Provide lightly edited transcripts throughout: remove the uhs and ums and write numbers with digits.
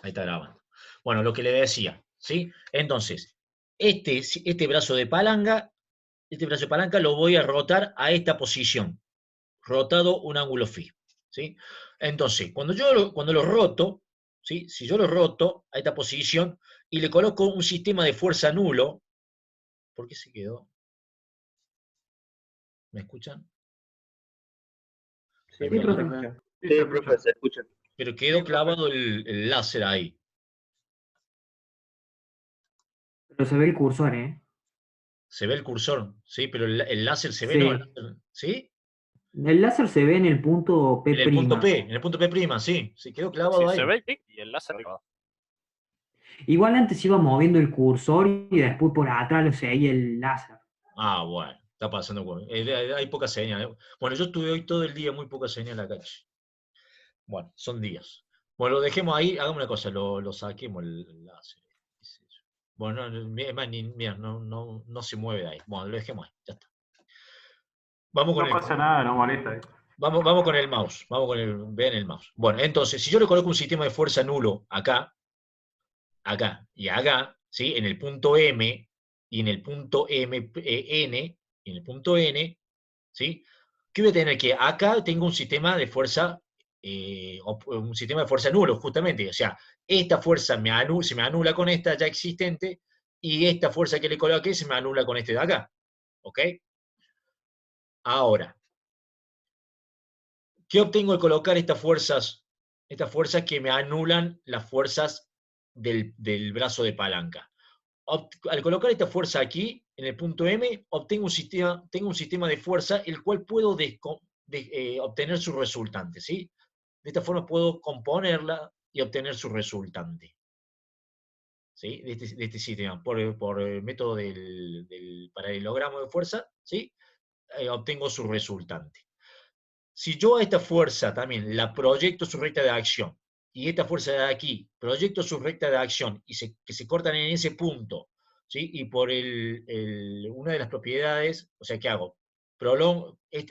Ahí está grabando. Bueno, lo que le decía, ¿sí? Entonces, este brazo de palanca lo voy a rotar a esta posición, rotado un ángulo phi, ¿sí? Entonces, cuando lo roto, ¿sí? Si yo lo roto a esta posición y le coloco un sistema de fuerza nulo, ¿por qué se quedó? ¿Me escuchan? Sí, Ahí Sí, me- profe. profe. Sí, se Sí, escucha. profe, se escucha. pero quedó clavado el láser ahí. Pero se ve el cursor, ¿eh? Se ve el cursor, ¿sí? Pero el láser se ve, ¿no? Sí. ¿Sí? El láser se ve en el punto P'. En el punto P', sí. Se quedó clavado Sí, se ahí. ve el clic y el láser va. Igual antes iba moviendo el cursor y después por atrás lo seguía el láser. Ah, bueno, está pasando. Hay poca señal. Bueno, yo estuve hoy todo el día muy poca señal acá. Bueno, son días. Bueno, lo dejemos ahí, hagamos una cosa, lo saquemos el láser. qué sé yo. Bueno, es más, mira, no se mueve de ahí. Bueno, lo dejemos ahí, ya está. Vamos con No pasa nada, no molesta. vamos con el mouse. Vean el mouse. Bueno, entonces, si yo le coloco un sistema de fuerza nulo acá y acá, ¿sí? En el punto M y en el punto N, y en el punto N, ¿sí? ¿Qué voy a tener? Que acá tengo un sistema de fuerza, un sistema de fuerza nulo, justamente. O sea, esta fuerza se me anula con esta ya existente y esta fuerza que le coloqué se me anula con este de acá. ¿Ok? Ahora, ¿qué obtengo al colocar estas fuerzas? Estas fuerzas que me anulan las fuerzas del brazo de palanca. Al colocar esta fuerza aquí, en el punto M, tengo un sistema de fuerza el cual puedo obtener su resultante, ¿sí? De esta forma puedo componerla y obtener su resultante, ¿sí? De este sistema, por el método del paralelogramo de fuerza, ¿sí? Obtengo su resultante. Si yo a esta fuerza también la proyecto su recta de acción, y esta fuerza de aquí proyecto su recta de acción que se cortan en ese punto, ¿sí? Y por una de las propiedades, o sea, ¿qué hago?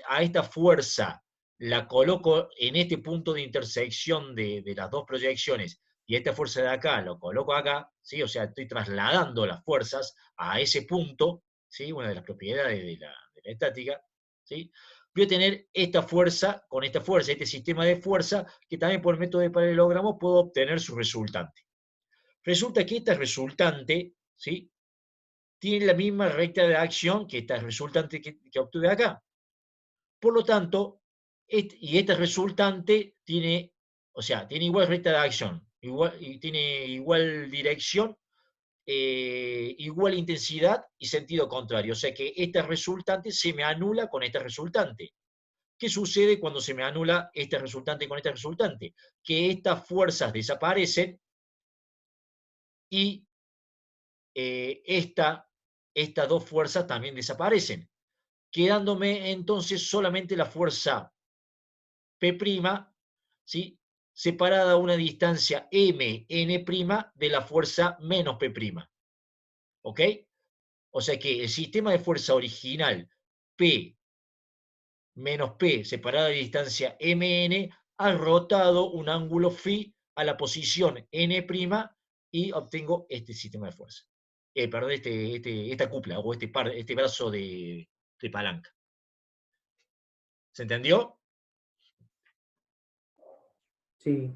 A esta fuerza la coloco en este punto de intersección de las dos proyecciones, y esta fuerza de acá lo coloco acá, ¿sí? O sea, estoy trasladando las fuerzas a ese punto, ¿sí? Una de las propiedades de la estática, ¿sí? Voy a tener esta fuerza con esta fuerza, este sistema de fuerza, que también por el método de paralelogramo puedo obtener su resultante. Resulta que esta resultante, ¿sí? Tiene la misma recta de acción que esta resultante que obtuve acá. Por lo tanto, y esta resultante tiene, o sea, tiene igual recta de acción, y tiene igual dirección, igual intensidad y sentido contrario. O sea que esta resultante se me anula con esta resultante. ¿Qué sucede cuando se me anula este resultante con este resultante? Que estas fuerzas desaparecen y estas dos fuerzas también desaparecen, quedándome entonces solamente la fuerza P', ¿sí? Separada a una distancia mn' de la fuerza menos P'. ¿Ok? O sea que el sistema de fuerza original P menos P separada de distancia mn ha rotado un ángulo phi a la posición n' y obtengo este sistema de fuerza. Perdón, esta cupla o este brazo de palanca. ¿Se entendió? Sí.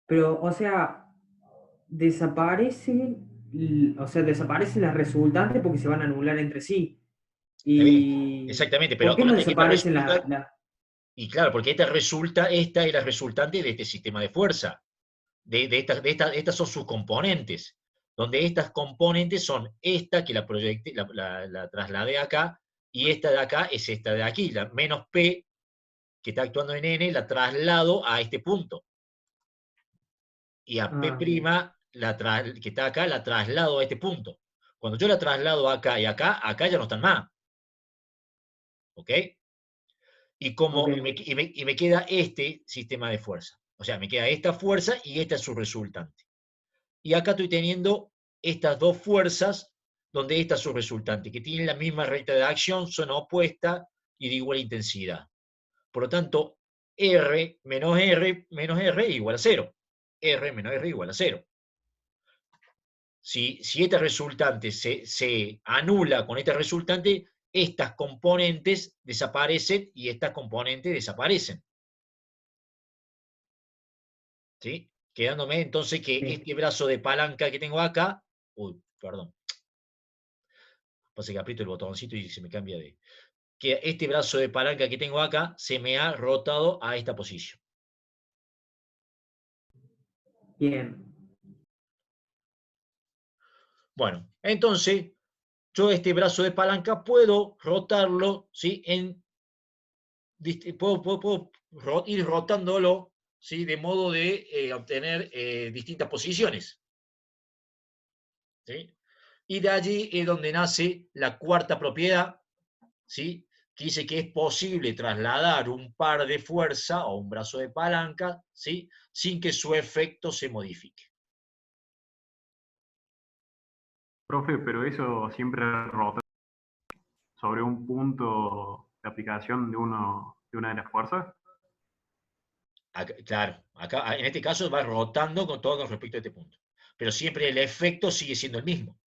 Pero, o sea, desaparece, desaparecen las resultantes porque se van a anular entre sí. Está bien, ¿Y exactamente, pero por qué no acordate que esta desaparecen resulta, y claro, porque esta es la resultante de este sistema de fuerza. Estas son sus componentes, donde estas componentes son esta que la proyecté, la trasladé acá, y esta de acá es esta de aquí, la menos P que está actuando en N, la traslado a este punto. Y a P', bien. que está acá, la traslado a este punto. Cuando yo la traslado acá y acá ya no están más. ¿Ok? Ok. Y me queda este sistema de fuerza. O sea, me queda esta fuerza y esta es su resultante. Y acá estoy teniendo estas dos fuerzas, donde esta es su resultante, que tienen la misma recta de acción, son opuestas y de igual intensidad. Por lo tanto, R menos R igual a 0. R menos R igual a 0. Si este resultante se anula con este resultante, estas componentes desaparecen y estas componentes desaparecen. ¿Sí? Quedándome entonces que Sí. este brazo de palanca que tengo acá, uy, perdón, pasa que aprieto el botoncito y se me cambia de... Que este brazo de palanca que tengo acá se me ha rotado a esta posición. Bien. Bueno, entonces yo este brazo de palanca puedo rotarlo, ¿sí? Puedo ir rotándolo, ¿sí? De modo de obtener distintas posiciones. ¿Sí? Y de allí es donde nace la cuarta propiedad, ¿sí? Que dice que es posible trasladar un par de fuerza o un brazo de palanca, ¿sí? Sin que su efecto se modifique. Profe, pero eso siempre rota sobre un punto de aplicación de una de las fuerzas. Acá, claro, acá, en este caso va rotando con todo con respecto a este punto. Pero siempre el efecto sigue siendo el mismo.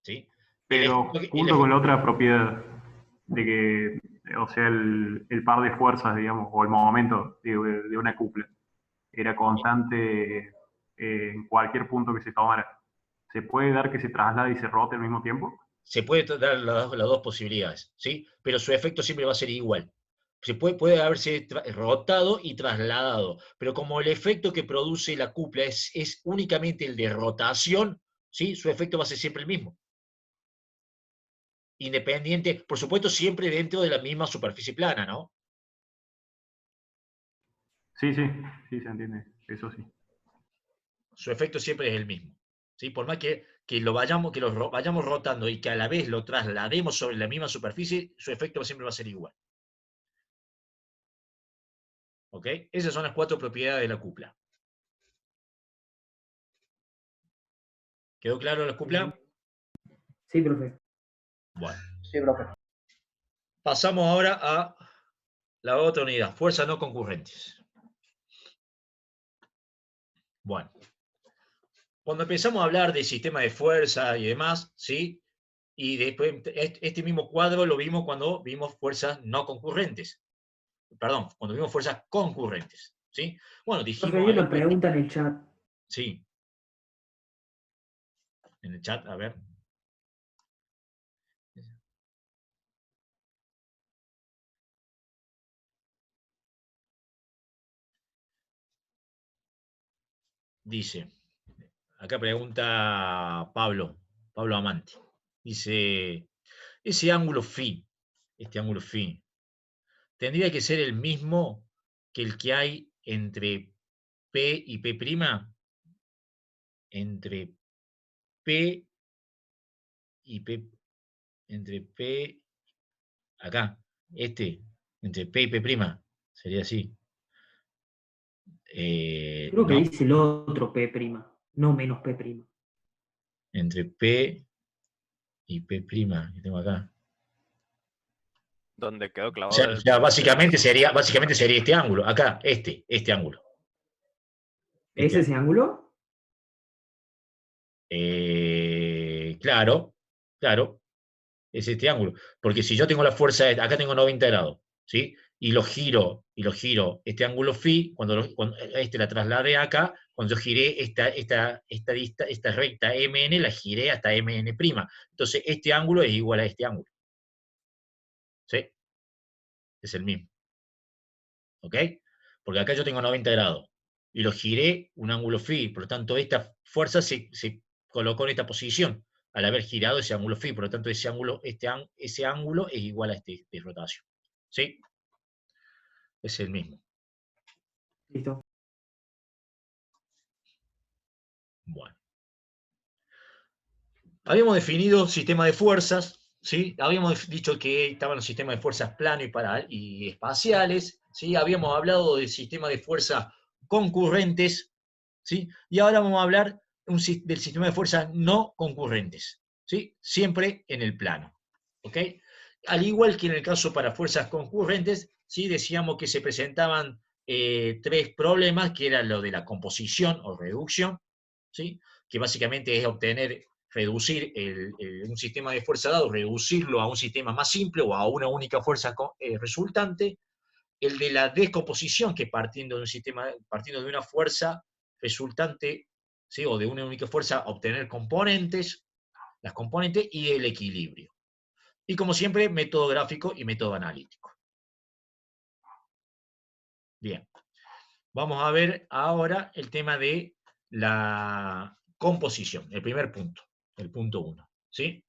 ¿Sí? Pero junto con la otra propiedad de que, o sea, el par de fuerzas, digamos, o el momento de una cupla era constante en cualquier punto que se tomara. ¿Se puede dar que se traslade y se rote al mismo tiempo? Se puede dar las dos posibilidades, ¿sí? Pero su efecto siempre va a ser igual. Puede haberse rotado y trasladado, pero como el efecto que produce la cupla es únicamente el de rotación, ¿sí? Su efecto va a ser siempre el mismo. Independiente, por supuesto, siempre dentro de la misma superficie plana, ¿no? Sí, sí, sí, se entiende, eso sí. Su efecto siempre es el mismo. ¿Sí? Por más que lo vayamos rotando y que a la vez lo traslademos sobre la misma superficie, su efecto siempre va a ser igual. ¿Ok? Esas son las cuatro propiedades de la cupla. ¿Quedó claro la cupla? Sí, profe. Bueno. Sí, profe. Pasamos ahora a la otra unidad, fuerzas no concurrentes. Bueno. Cuando empezamos a hablar de sistema de fuerza y demás, ¿sí? Y después este mismo cuadro lo vimos cuando vimos fuerzas no concurrentes. Perdón, cuando vimos fuerzas concurrentes, ¿sí? Bueno, Profe, hay dijimos ahí, una pregunta en el chat. sí, en el chat, a ver. Dice, acá pregunta Pablo Amante. Dice, ese ángulo phi, este ángulo phi, ¿tendría que ser el mismo que el que hay entre P y P'? Entre P y P, entre P, acá, entre P y P', sería así. Creo que No, dice el otro P', no menos P'. entre P y P', que tengo acá. Donde quedó O clavado sea, básicamente sería este ángulo, acá, este ángulo. ¿Es ese ángulo? Claro, es este ángulo. Porque si yo tengo la fuerza, acá tengo 90 grados, ¿sí? Y lo giro, este ángulo phi, cuando la trasladé acá, cuando yo giré esta recta MN, la giré hasta MN'. Entonces, este ángulo es igual a este ángulo. ¿Sí? Es el mismo. ¿Ok? Porque acá yo tengo 90 grados y lo giré un ángulo phi, por lo tanto esta fuerza se colocó en esta posición al haber girado ese ángulo phi, por lo tanto ese ángulo es igual a este de rotación. ¿Sí? Es el mismo. Listo. Bueno. Habíamos definido sistema de fuerzas, ¿sí? Habíamos dicho que estaban los sistemas de fuerzas plano y espaciales, ¿sí? Habíamos hablado del sistema de fuerzas concurrentes, ¿sí? Y ahora vamos a hablar del sistema de fuerzas no concurrentes, ¿sí? Siempre en el plano, ¿ok? Al igual que en el caso para fuerzas concurrentes, ¿sí? Decíamos que se presentaban tres problemas, que era lo de la composición o reducción, ¿sí? Que básicamente es reducir un sistema de fuerza dado, reducirlo a un sistema más simple o a una única fuerza resultante. El de la descomposición, que partiendo de una fuerza resultante, ¿sí? O de una única fuerza, obtener las componentes, y el equilibrio. Y como siempre, método gráfico y método analítico. Bien. Vamos a ver ahora el tema de la composición, el primer punto, el punto 1. ¿Sí?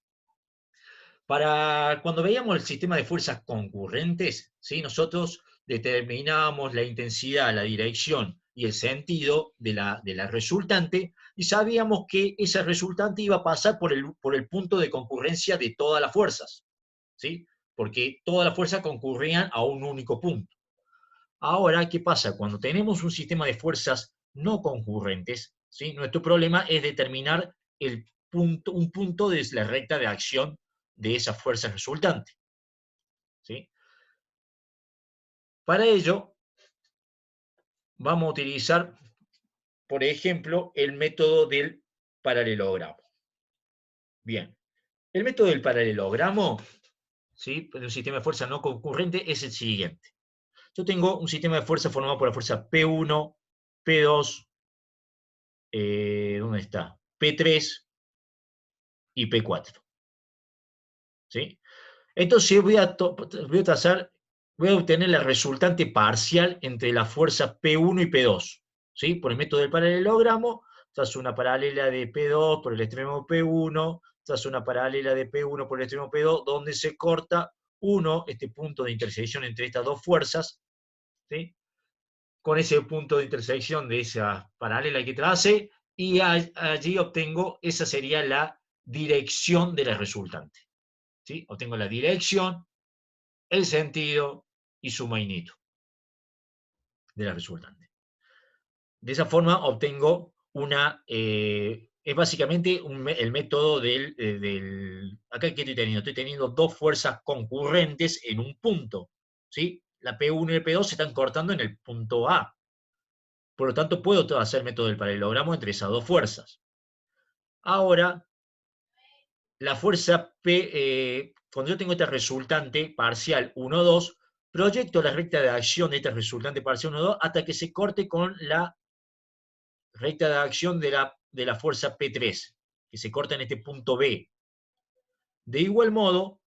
Cuando veíamos el sistema de fuerzas concurrentes, ¿sí? Nosotros determinábamos la intensidad, la dirección y el sentido de la resultante, y sabíamos que esa resultante iba a pasar por el punto de concurrencia de todas las fuerzas, ¿sí? Porque todas las fuerzas concurrían a un único punto. Ahora, ¿qué pasa? Cuando tenemos un sistema de fuerzas no concurrentes, ¿sí? Nuestro problema es determinar un punto de la recta de acción de esa fuerza resultante, ¿sí? Para ello, vamos a utilizar, por ejemplo, el método del paralelogramo. Bien, el método del paralelogramo, ¿sí? De un sistema de fuerza no concurrente es el siguiente. Yo tengo un sistema de fuerza formado por la fuerza P1, P2, ¿dónde está? P3 y P4. ¿Sí? Entonces voy a obtener la resultante parcial entre la fuerza P1 y P2. ¿Sí? Por el método del paralelogramo, trazo una paralela de P2 por el extremo P1, trazo una paralela de P1 por el extremo P2, donde se corta este punto de intersección entre estas dos fuerzas, ¿sí? Con ese punto de intersección de esa paralela que trace, y allí obtengo, esa sería la dirección de la resultante. ¿Sí? Obtengo la dirección, el sentido y su magnitud de la resultante. De esa forma obtengo es básicamente el método acá que estoy teniendo. Estoy teniendo dos fuerzas concurrentes en un punto, ¿sí? La P1 y el P2 se están cortando en el punto A. Por lo tanto, puedo hacer el método del paralelogramo entre esas dos fuerzas. Ahora, la fuerza P, cuando yo tengo esta resultante parcial 1, 2, proyecto la recta de acción de esta resultante parcial 1, 2 hasta que se corte con la recta de acción de la fuerza P3, que se corta en este punto B. De igual modo,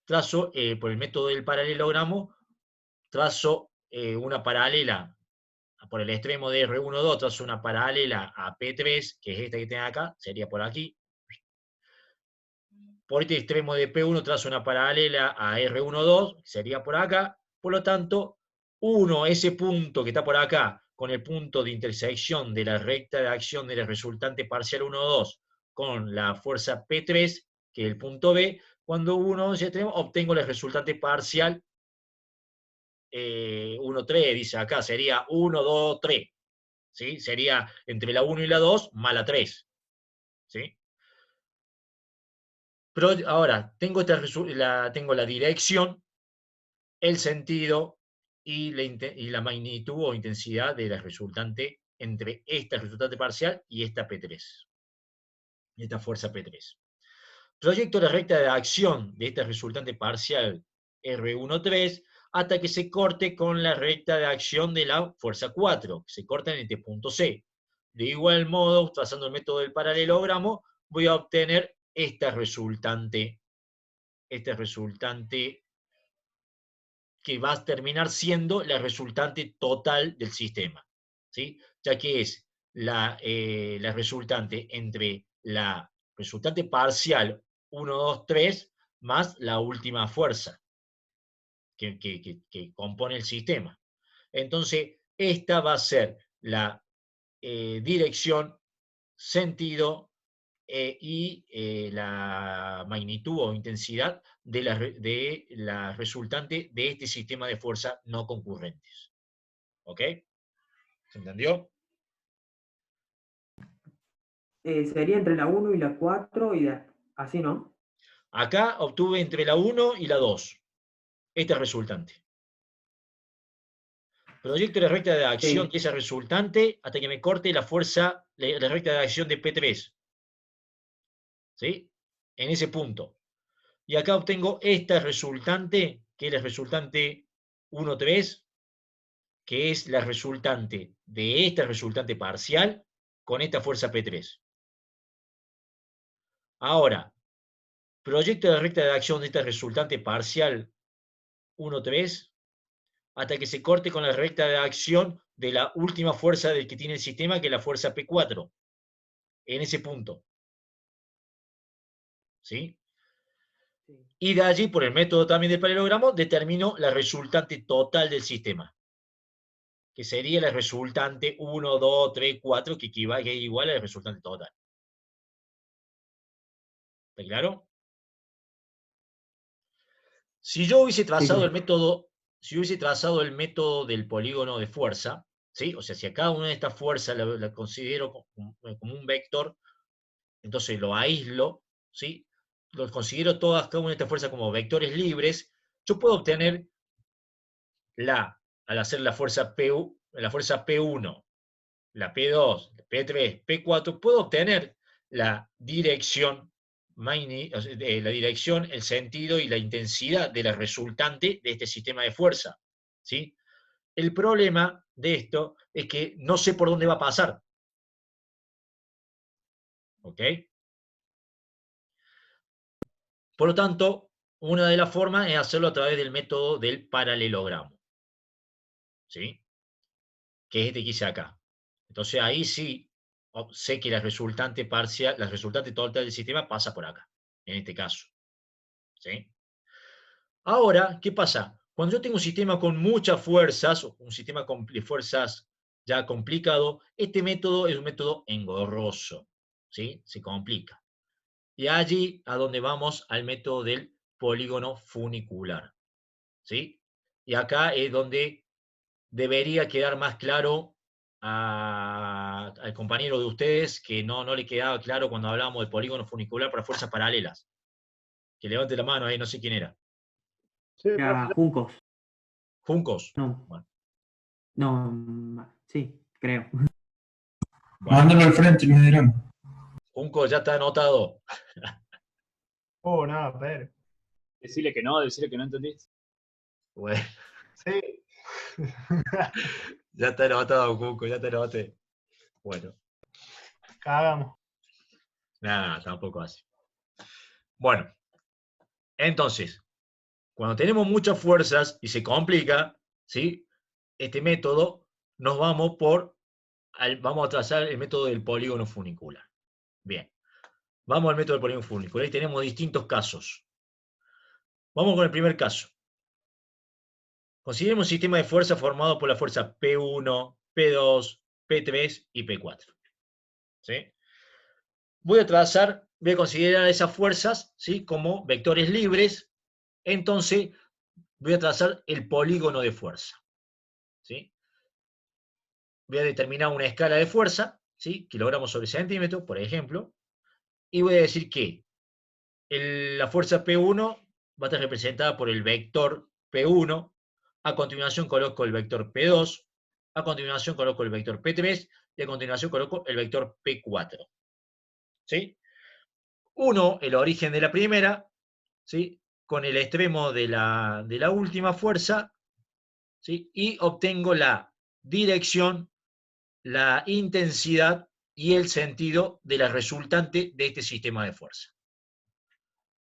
trazo, por el método del paralelogramo, trazo una paralela por el extremo de R1, 2, trazo una paralela a P3, que es esta que tengo acá, sería por aquí. Por este extremo de P1 trazo una paralela a R1, 2, sería por acá. Por lo tanto, ese punto que está por acá, con el punto de intersección de la recta de acción de la resultante parcial 1, 2, con la fuerza P3, que es el punto B, cuando uno ese extremo, obtengo la resultante parcial 1, 3, dice acá, sería 1, 2, 3. ¿Sí? Sería entre la 1 y la 2 más la 3. ¿Sí? Pero ahora, tengo la dirección, el sentido y la magnitud o intensidad de la resultante entre esta resultante parcial y esta P3. Esta fuerza P3. Proyecto la recta de acción de esta resultante parcial R1,3 hasta que se corte con la recta de acción de la fuerza 4, que se corta en este punto C. De igual modo, trazando el método del paralelogramo, voy a obtener esta resultante que va a terminar siendo la resultante total del sistema, ¿sí? Ya que es la resultante entre la resultante parcial 1, 2, 3 más la última fuerza que compone el sistema. Entonces, esta va a ser la dirección, sentido y la magnitud o intensidad de la resultante de este sistema de fuerzas no concurrentes. ¿Ok? ¿Se entendió? Sería entre la 1 y la 4 y así, ¿no? Acá obtuve entre la 1 y la 2 esta resultante. Proyecto la recta de acción, Sí. que es el resultante, hasta que me corte la fuerza, la recta de acción de P3. ¿Sí? En ese punto. Y acá obtengo esta resultante, que es la resultante 1,3, que es la resultante de esta resultante parcial con esta fuerza P3. Ahora, proyecto la recta de acción de esta resultante parcial 1,3 hasta que se corte con la recta de acción de la última fuerza del que tiene el sistema, que es la fuerza P4, en ese punto. ¿Sí? Y de allí, por el método también del paralelogramo, determino la resultante total del sistema, que sería la resultante 1, 2, 3, 4, que es igual al resultante total. ¿Está claro? Si yo hubiese trazado el método, si hubiese trazado el método del polígono de fuerza, ¿sí? O sea, si a cada una de estas fuerzas la considero como un vector, entonces lo aíslo, ¿sí? Lo considero cada una de estas fuerzas como vectores libres, yo puedo obtener al hacer la fuerza P1, la P2, la P3, P4, puedo obtener la dirección, el sentido y la intensidad de la resultante de este sistema de fuerza. ¿Sí? El problema de esto es que no sé por dónde va a pasar. ¿Ok? Por lo tanto, una de las formas es hacerlo a través del método del paralelogramo. ¿Sí? Que es este que hice acá. Entonces ahí sí sé que la resultante parcial, la resultante total del sistema pasa por acá, en este caso. ¿Sí? Ahora, ¿qué pasa? Cuando yo tengo un sistema con muchas fuerzas, o un sistema de fuerzas ya complicado, este método es un método engorroso. ¿Sí? Se complica. Y allí a donde vamos al método del polígono funicular. ¿Sí? Y acá es donde debería quedar más claro al compañero de ustedes que no le quedaba claro cuando hablábamos del polígono funicular para fuerzas paralelas. Que levante la mano ahí, no sé quién era. Sí, Ya, profe. Juncos. Juncos. No, Bueno, sí, creo. bueno. Mándalo al frente y me dirán. Juncos ya está anotado. Oh, no, pero. Decirle que no entendiste. Bueno, Sí. ya está anotado, Juncos, ya te anoté. Bueno, Cagamos. nada, tampoco así. Bueno, entonces, cuando tenemos muchas fuerzas y se complica, ¿sí? Este método, vamos a trazar el método del polígono funicular. Bien, vamos al método del polígono funicular y tenemos distintos casos. Vamos con el primer caso. Consideremos un sistema de fuerza formado por la fuerza P1, P2, P3 y P4. ¿Sí? Voy a considerar esas fuerzas, ¿sí? Como vectores libres, entonces voy a trazar el polígono de fuerza. ¿Sí? Voy a determinar una escala de fuerza, ¿sí? Kilogramos sobre centímetro, por ejemplo, y voy a decir que la fuerza P1 va a estar representada por el vector P1, a continuación coloco el vector P2, a continuación coloco el vector P3 y a continuación coloco el vector P4. ¿Sí? 1, el origen de la primera, ¿sí? Con el extremo de la última fuerza, ¿sí? Y obtengo la dirección, la intensidad y el sentido de la resultante de este sistema de fuerza.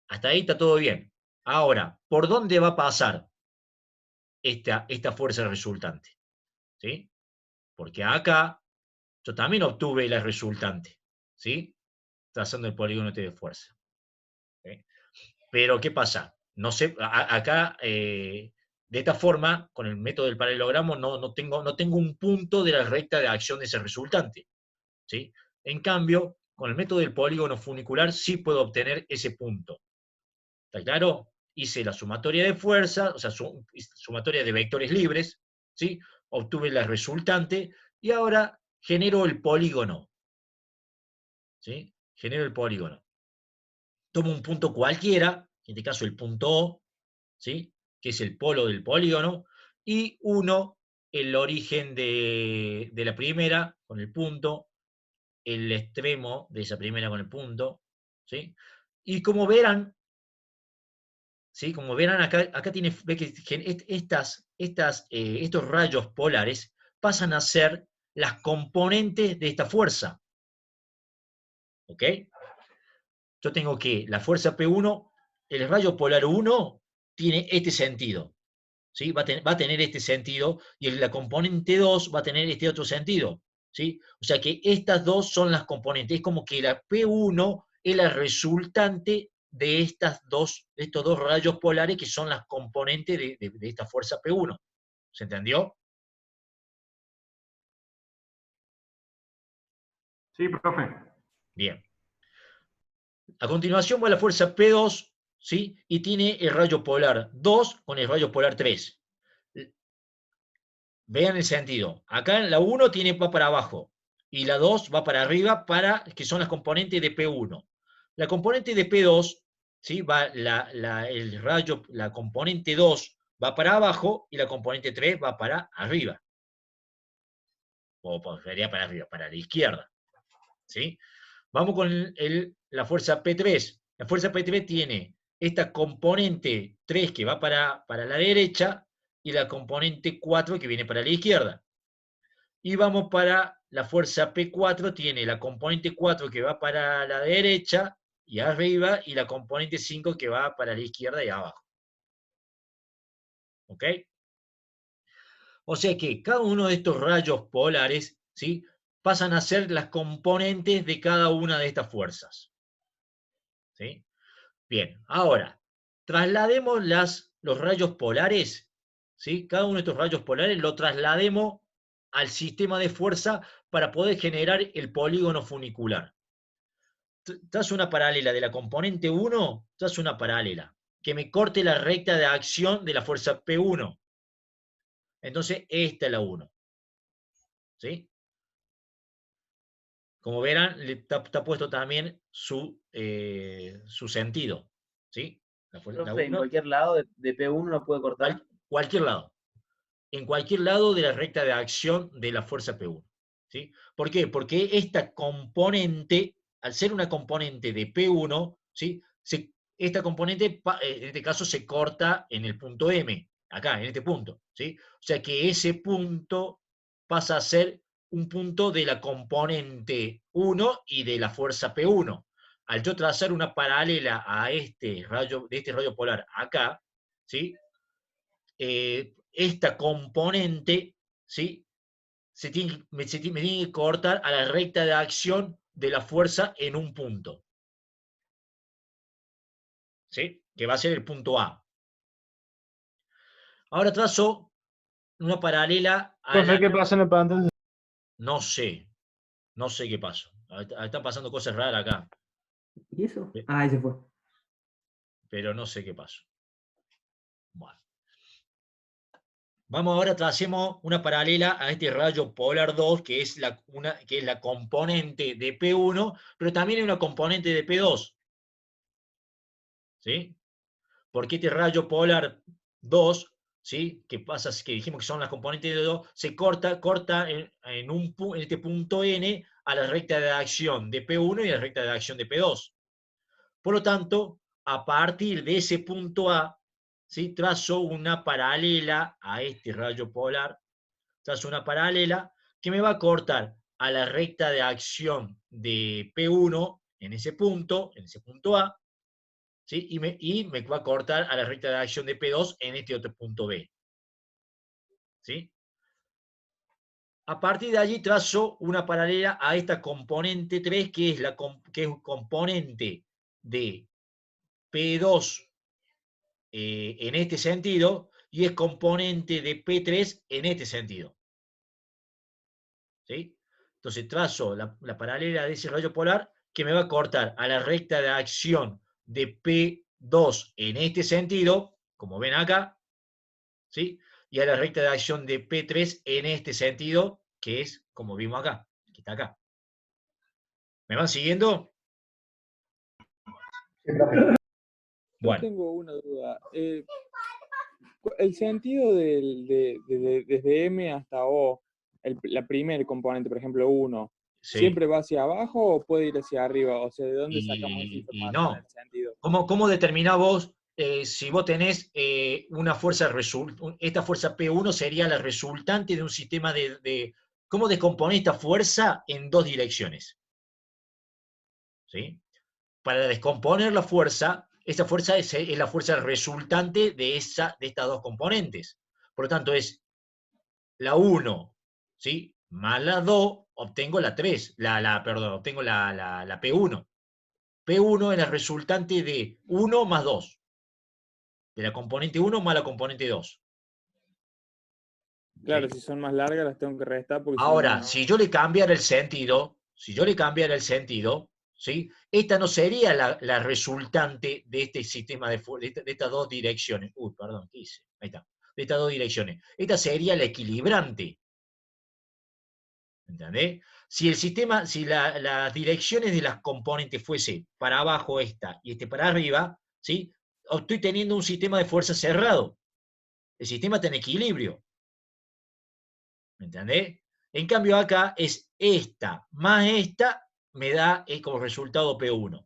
Hasta ahí está todo bien. Ahora, ¿por dónde va a pasar esta fuerza resultante? ¿Sí? Porque acá yo también obtuve la resultante, ¿sí? Trazando el polígono de fuerza. ¿Sí? Pero, ¿qué pasa? No sé, acá, de esta forma, con el método del paralelogramo, no tengo un punto de la recta de acción de ese resultante. ¿Sí? En cambio, con el método del polígono funicular sí puedo obtener ese punto. ¿Está claro? Hice la sumatoria de fuerzas, o sea, sumatoria de vectores libres, ¿sí? Obtuve la resultante y ahora genero el polígono. ¿Sí? Genero el polígono. Tomo un punto cualquiera, en este caso el punto O, ¿sí? Que es el polo del polígono, y uno el origen de la primera con el punto, el extremo de esa primera con el punto, ¿sí? Y como verán, ¿sí? Como verán acá tiene, ve que estos rayos polares pasan a ser las componentes de esta fuerza, ¿ok? Yo tengo que la fuerza P1, el rayo polar 1 tiene este sentido, ¿sí? Va a tener este sentido, y la componente 2 va a tener este otro sentido, ¿sí? O sea que estas dos son las componentes. Es como que la P1 es la resultante de estos dos rayos polares que son las componentes de esta fuerza P1. ¿Se entendió? Sí, profe. Bien. A continuación va la fuerza P2, ¿sí? Y tiene el rayo polar 2 con el rayo polar 3. Vean el sentido. Acá la 1 va para abajo y la 2 va para arriba, que son las componentes de P1. La componente de P2, ¿sí? La componente 2 va para abajo y la componente 3 va para arriba. O sería para arriba, para la izquierda. ¿Sí? Vamos con la fuerza P3. La fuerza P3 tiene esta componente 3 que va para la derecha y la componente 4 que viene para la izquierda. Y vamos para la fuerza P4, tiene la componente 4 que va para la derecha y arriba, y la componente 5 que va para la izquierda y abajo. ¿Ok? O sea que cada uno de estos rayos polares, ¿sí?, pasan a ser las componentes de cada una de estas fuerzas. ¿Sí? Bien, ahora, traslademos los rayos polares, ¿sí? Cada uno de estos rayos polares lo traslademos al sistema de fuerza para poder generar el polígono funicular. Tras una paralela de la componente 1, tras una paralela que me corte la recta de acción de la fuerza P1. Entonces, esta es la 1. ¿Sí? Como verán, está puesto también su sentido. ¿Sí? La Profe, en 1, cualquier lado de P1 lo puede cortar. cualquier lado. En cualquier lado de la recta de acción de la fuerza P1. ¿Sí? ¿Por qué? Porque esta componente, al ser una componente de P1, ¿sí?, esta componente, en este caso, se corta en el punto M, acá, en este punto. ¿Sí? O sea que ese punto pasa a ser un punto de la componente 1 y de la fuerza P1. Al yo trazar una paralela a este rayo polar acá, ¿sí?, esta componente, ¿sí?, me tiene que cortar a la recta de acción de la fuerza en un punto. ¿Sí? Que va a ser el punto A. Ahora trazo una paralela a Profe, ¿qué pasa en el pantalla? No sé. No sé qué pasó. Están pasando cosas raras acá. ¿Y eso? Ah, ahí se fue. Pero no sé qué pasó. Bueno. Vamos ahora, tracemos una paralela a este rayo polar 2, que es la componente de P1, pero también hay una componente de P2. ¿Sí? Porque este rayo polar 2, ¿sí?, que dijimos que son las componentes de 2, se corta en este punto N a la recta de acción de P1 y a la recta de acción de P2. Por lo tanto, a partir de ese punto A, ¿sí?, trazo una paralela a este rayo polar, trazo una paralela que me va a cortar a la recta de acción de P1 en ese punto A, ¿sí?, y me va a cortar a la recta de acción de P2 en este otro punto B. ¿Sí? A partir de allí trazo una paralela a esta componente 3, que es componente de P2 en este sentido, y es componente de P3 en este sentido. ¿Sí? Entonces trazo la paralela de ese rayo polar que me va a cortar a la recta de acción de P2 en este sentido, como ven acá, ¿sí?, y a la recta de acción de P3 en este sentido, que es como vimos acá, que está acá. ¿Me van siguiendo? Yo Bueno, tengo una duda. el sentido desde M hasta O, la primer componente, por ejemplo, 1, Sí. ¿siempre va hacia abajo o puede ir hacia arriba? O sea, ¿de dónde sacamos esa Y información, no. el sentido? ¿Cómo determinás vos si vos tenés una fuerza esta fuerza P1 sería la resultante de un sistema ¿cómo descomponés esta fuerza en dos direcciones? ¿Sí? Para descomponer la fuerza, esa fuerza es la fuerza resultante de estas dos componentes. Por lo tanto, es la 1, ¿sí? Más la 2, obtengo la 3, perdón, obtengo la P1. P1 es la resultante de 1 más 2. De la componente 1 más la componente 2. Claro, ¿Sí? si son más largas las tengo que restar porque Ahora, si si yo le cambiara el sentido, ¿sí? Esta no sería la resultante de este sistema de estas dos direcciones. Uy, perdón, ¿qué hice? Ahí está. De estas dos direcciones. Esta sería la equilibrante. ¿Entendés? Si las direcciones de las componentes fuese para abajo esta y para arriba, ¿sí? Estoy teniendo un sistema de fuerza cerrado. El sistema está en equilibrio. ¿Me entendés? En cambio acá es esta más esta me da como resultado P1.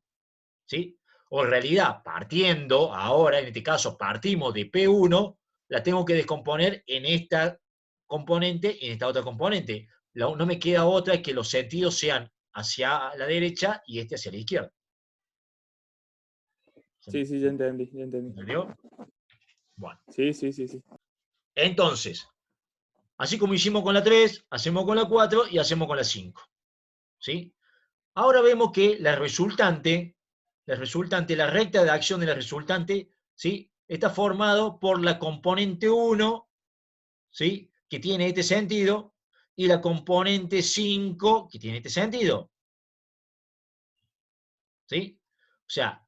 ¿Sí? O en realidad, partiendo, ahora en este caso partimos de P1, la tengo que descomponer en esta componente y en esta otra componente. No me queda otra que los sentidos sean hacia la derecha y este hacia la izquierda. Sí, ya entendí. ¿Entendió? Bueno. Sí. Entonces, así como hicimos con la 3, hacemos con la 4 y hacemos con la 5. ¿Sí? Ahora vemos que la resultante, la recta de acción de la resultante, ¿sí? Está formado por la componente 1, ¿sí? Que tiene este sentido, y la componente 5, que tiene este sentido. ¿Sí? O sea,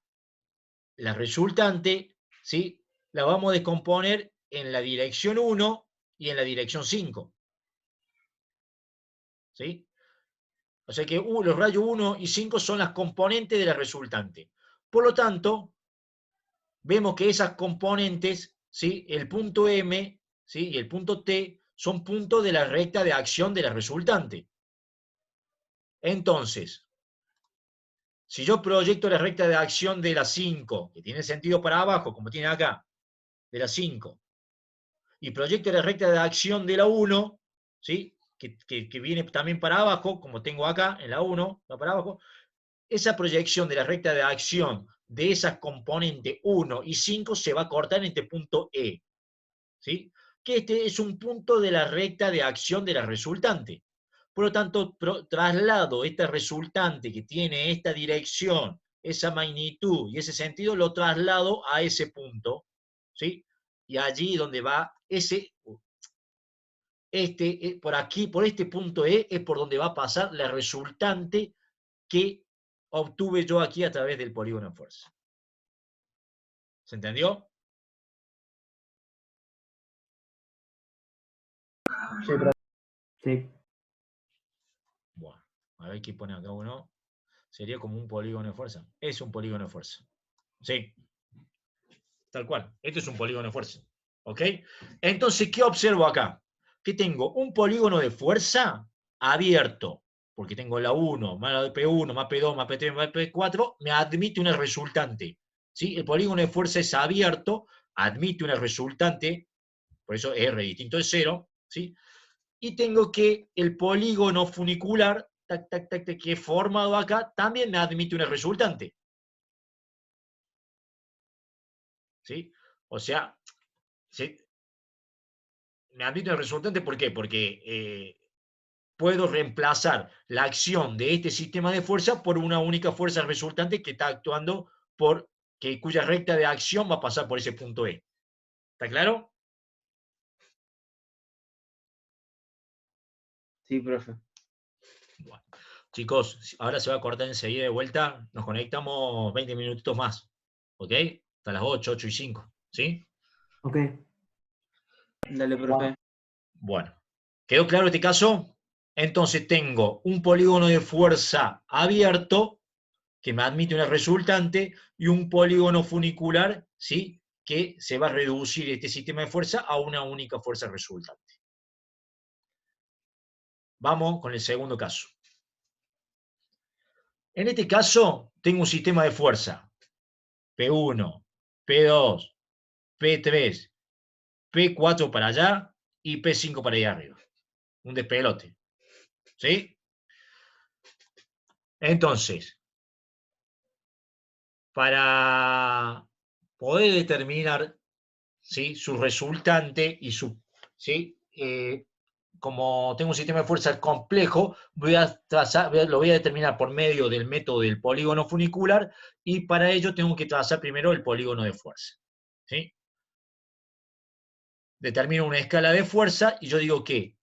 la resultante, ¿sí? La vamos a descomponer en la dirección 1 y en la dirección 5. ¿Sí? O sea que los rayos 1 y 5 son las componentes de la resultante. Por lo tanto, vemos que esas componentes, ¿sí? El punto M, ¿sí? Y el punto T son puntos de la recta de acción de la resultante. Entonces, si yo proyecto la recta de acción de la 5, que tiene sentido para abajo, como tiene acá, de la 5, y proyecto la recta de acción de la 1, ¿sí? Que viene también para abajo, como tengo acá en la 1, va para abajo, esa proyección de la recta de acción de esas componentes 1 y 5 se va a cortar en este punto E. ¿Sí? Que este es un punto de la recta de acción de la resultante. Por lo tanto, traslado esta resultante que tiene esta dirección, esa magnitud y ese sentido, lo traslado a ese punto. ¿Sí? Y allí donde va por aquí, por este punto E, es por donde va a pasar la resultante que obtuve yo aquí a través del polígono de fuerza. ¿Se entendió? Sí. Bueno, a ver qué pone acá uno. Sería como un polígono de fuerza. Es un polígono de fuerza. Sí. Tal cual. Este es un polígono de fuerza. ¿Ok? Entonces, ¿qué observo acá? Que tengo un polígono de fuerza abierto, porque tengo la 1, más la P1, más P2, más P3, más P4, me admite una resultante. ¿Sí? El polígono de fuerza es abierto, admite una resultante, por eso R distinto de 0, ¿sí? Y tengo que el polígono funicular, que he formado acá, también me admite una resultante. ¿Sí? O sea, ¿sí? Me admite una resultante, ¿por qué? Porque puedo reemplazar la acción de este sistema de fuerza por una única fuerza resultante que está actuando cuya recta de acción va a pasar por ese punto E. ¿Está claro? Sí, profe. Bueno. Chicos, ahora se va a cortar enseguida de vuelta. Nos conectamos 20 minutitos más. ¿Ok? Hasta las 8, 8 y 5. ¿Sí? Ok. Dale, profe. Bueno. ¿Quedó claro este caso? Entonces tengo un polígono de fuerza abierto que me admite una resultante y un polígono funicular, ¿sí? que se va a reducir este sistema de fuerza a una única fuerza resultante. Vamos con el segundo caso. En este caso, tengo un sistema de fuerza. P1, P2, P3, P4 para allá y P5 para allá arriba. Un despelote. ¿Sí? Entonces, para poder determinar, ¿sí?, su resultante y su... ¿sí?, como tengo un sistema de fuerza complejo, lo voy a determinar por medio del método del polígono funicular, y para ello tengo que trazar primero el polígono de fuerza. ¿Sí? Determino una escala de fuerza y yo digo que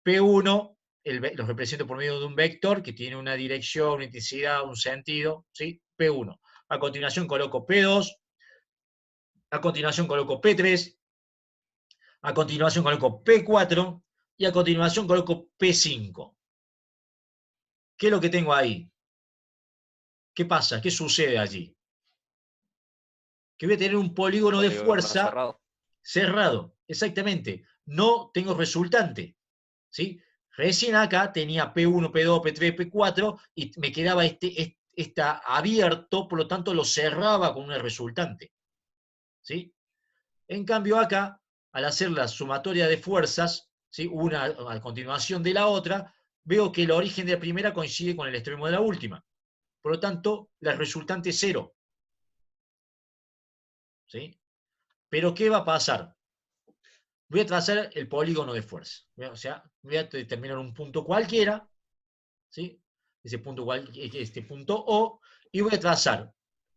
P1 lo represento por medio de un vector que tiene una dirección, una intensidad, un sentido. ¿Sí? P1. A continuación coloco P2. A continuación coloco P3. A continuación coloco P4. Y a continuación coloco P5. ¿Qué es lo que tengo ahí? ¿Qué pasa? ¿Qué sucede allí? Que voy a tener un polígono de fuerza cerrado. Exactamente. No tengo resultante. ¿Sí? Recién acá tenía P1, P2, P3, P4 y me quedaba esta abierto, por lo tanto lo cerraba con una resultante. ¿Sí? En cambio acá, al hacer la sumatoria de fuerzas, ¿sí?, una a continuación de la otra, veo que el origen de la primera coincide con el extremo de la última. Por lo tanto, la resultante es 0. ¿Sí? Pero ¿qué va a pasar? Voy a trazar el polígono de fuerza. O sea, voy a determinar un punto cualquiera, ¿sí?, este punto O, y voy a trazar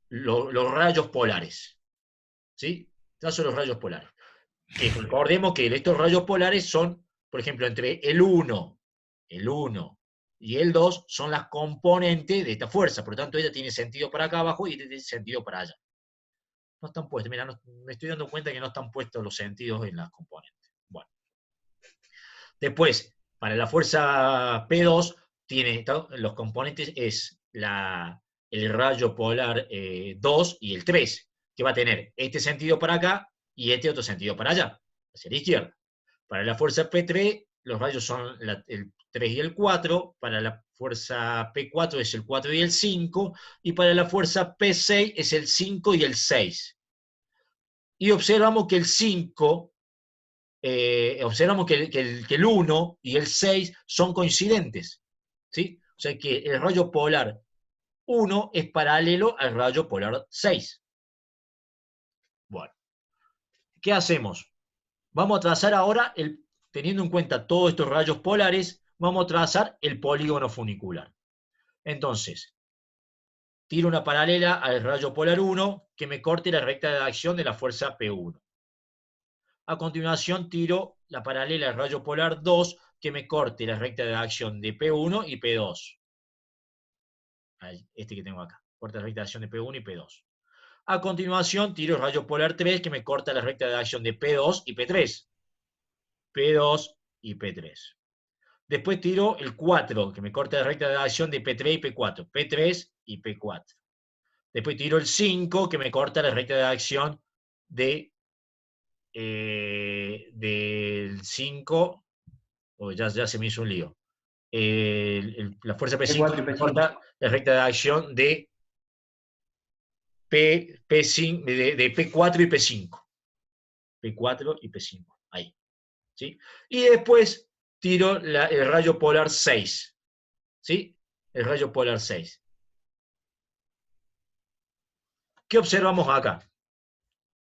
los rayos polares. ¿Sí? Trazo los rayos polares. Que recordemos que estos rayos polares son, por ejemplo, entre el 1 y el 2 son las componentes de esta fuerza. Por lo tanto, ella tiene sentido para acá abajo y esta tiene sentido para allá. No están puestos. Mira, me estoy dando cuenta que no están puestos los sentidos en las componentes. Bueno. Después, para la fuerza P2, tiene los componentes es el rayo polar 2 y el 3, que va a tener este sentido para acá y este otro sentido para allá, hacia la izquierda. Para la fuerza P3, los rayos son el 3 y el 4, para la fuerza P4 es el 4 y el 5, y para la fuerza P6 es el 5 y el 6. Y observamos que el 5, observamos que el 1 y el 6 son coincidentes. ¿Sí? O sea que el rayo polar 1 es paralelo al rayo polar 6. Bueno, ¿qué hacemos? Vamos a trazar ahora, teniendo en cuenta todos estos rayos polares, vamos a trazar el polígono funicular. Entonces, tiro una paralela al rayo polar 1 que me corte la recta de acción de la fuerza P1. A continuación, tiro la paralela al rayo polar 2 que me corte la recta de acción de P1 y P2. Este que tengo acá. Corta la recta de acción de P1 y P2. A continuación, tiro el rayo polar 3 que me corta la recta de acción de P2 y P3. P2 y P3. Después tiro el 4 que me corta la recta de acción de P3 y P4. P3 y P4. Después tiro el 5 que me corta la recta de acción del 5. Ya se me hizo un lío. La fuerza P5 me corta la recta de acción de P5, de P4 y P5. P4 y P5. Ahí. ¿Sí? Y después tiro el rayo polar 6. ¿Sí? El rayo polar 6. ¿Qué observamos acá?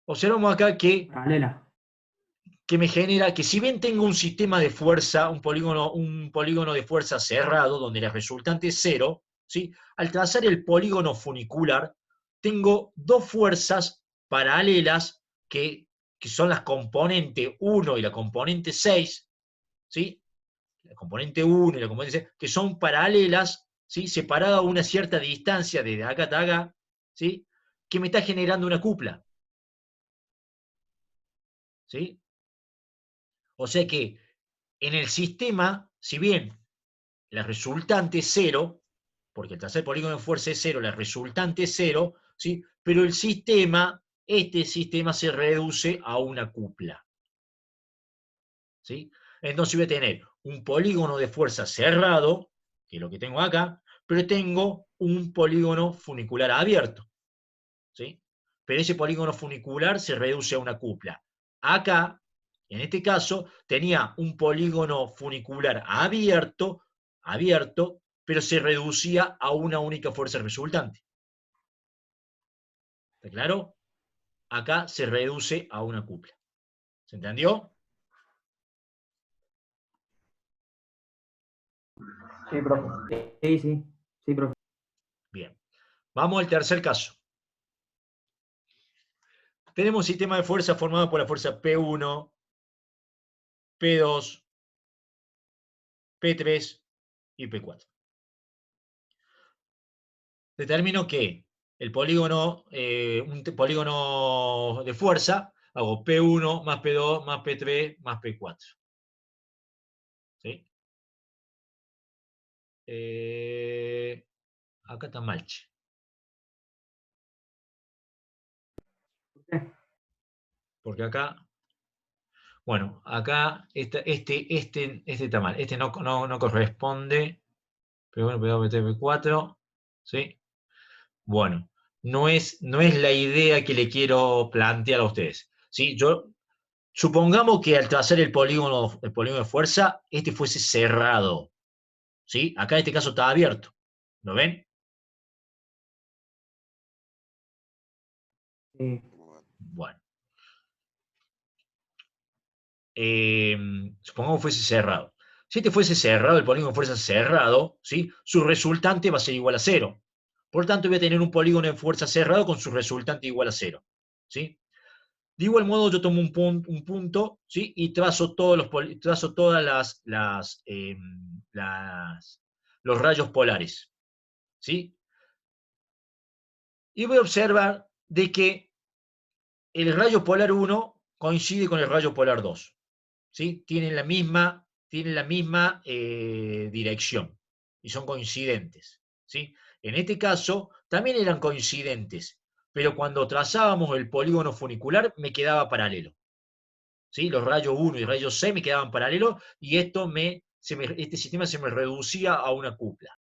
Observamos acá que me genera que si bien tengo un sistema de fuerza, un polígono de fuerza cerrado, donde la resultante es 0, ¿sí?, al trazar el polígono funicular, tengo dos fuerzas paralelas que son las componentes 1 y la componente 6, ¿sí? La componente 1 y la componente 6, que son paralelas, ¿sí?, separadas a una cierta distancia desde acá hasta acá, ¿sí?, que me está generando una cupla. ¿Sí? O sea que en el sistema, si bien la resultante es 0, porque el tercer polígono de fuerza es 0, la resultante es 0, ¿sí?, pero el sistema este sistema se reduce a una cupla. ¿Sí? Entonces voy a tener un polígono de fuerza cerrado, que es lo que tengo acá, pero tengo un polígono funicular abierto. ¿Sí? Pero ese polígono funicular se reduce a una cupla. Acá, en este caso, tenía un polígono funicular abierto, pero se reducía a una única fuerza resultante. ¿Está claro? Acá se reduce a una cupla. ¿Se entendió? Sí, profe. Sí, profe. Bien. Vamos al tercer caso. Tenemos un sistema de fuerza formado por la fuerza P1, P2, P3 y P4. Determino que el polígono, un polígono de fuerza, hago P1 más P2 más P3 más P4. ¿Sí? Acá está mal, che. Porque acá, bueno, acá este está mal. Este no corresponde. Pero bueno, P2, P3, P4. ¿Sí? Bueno, no es la idea que le quiero plantear a ustedes. ¿Sí? Supongamos que al trazar el polígono de fuerza, este fuese cerrado. ¿Sí? Acá en este caso está abierto. ¿Lo ven? Sí. Bueno. Supongamos que fuese cerrado. Si este fuese cerrado, el polígono de fuerza cerrado, ¿sí? Su resultante va a ser igual a 0. Por tanto, voy a tener un polígono de fuerza cerrado con su resultante igual a 0. ¿Sí? De igual modo, yo tomo un punto, ¿sí? Y trazo todas los rayos polares. ¿Sí? Y voy a observar de que el rayo polar 1 coincide con el rayo polar 2. ¿Sí? Tienen la misma dirección y son coincidentes. ¿Sí? En este caso, también eran coincidentes, pero cuando trazábamos el polígono funicular me quedaba paralelo. ¿Sí? Los rayos 1 y rayos 6 me quedaban paralelos y este sistema se me reducía a una cupla.